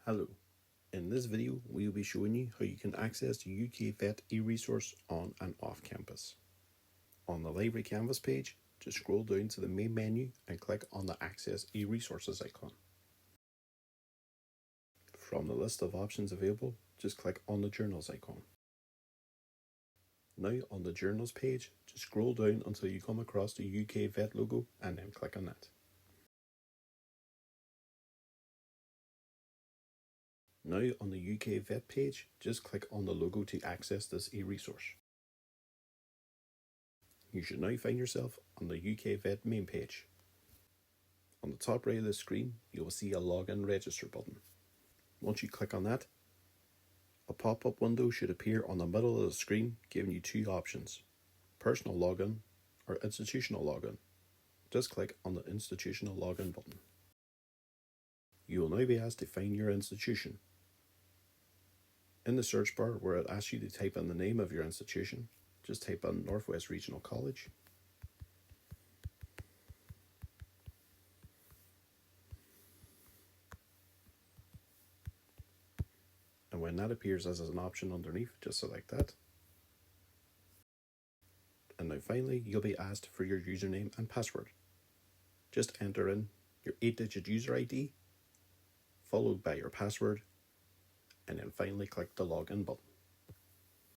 Hello, in this video we will be showing you how you can access the UK Vet e-resource on and off campus. On the Library Canvas page, just scroll down to the main menu and click on the Access e-resources icon. From the list of options available, just click on the Journals icon. Now on the Journals page, just scroll down until you come across the UK Vet logo and then click on that. Now on the UK Vet page, just click on the logo to access this e-resource. You should now find yourself on the UK Vet main page. On the top right of the screen, you will see a Login Register button. Once you click on that, a pop-up window should appear on the middle of the screen giving you two options, Personal Login or Institutional Login. Just click on the Institutional Login button. You will now be asked to find your institution. In the search bar where it asks you to type in the name of your institution, just type in Northwest Regional College. And when that appears as an option underneath, just select that. And now finally, you'll be asked for your username and password. Just enter in your 8-digit user ID, followed by your password, and then finally click the login button.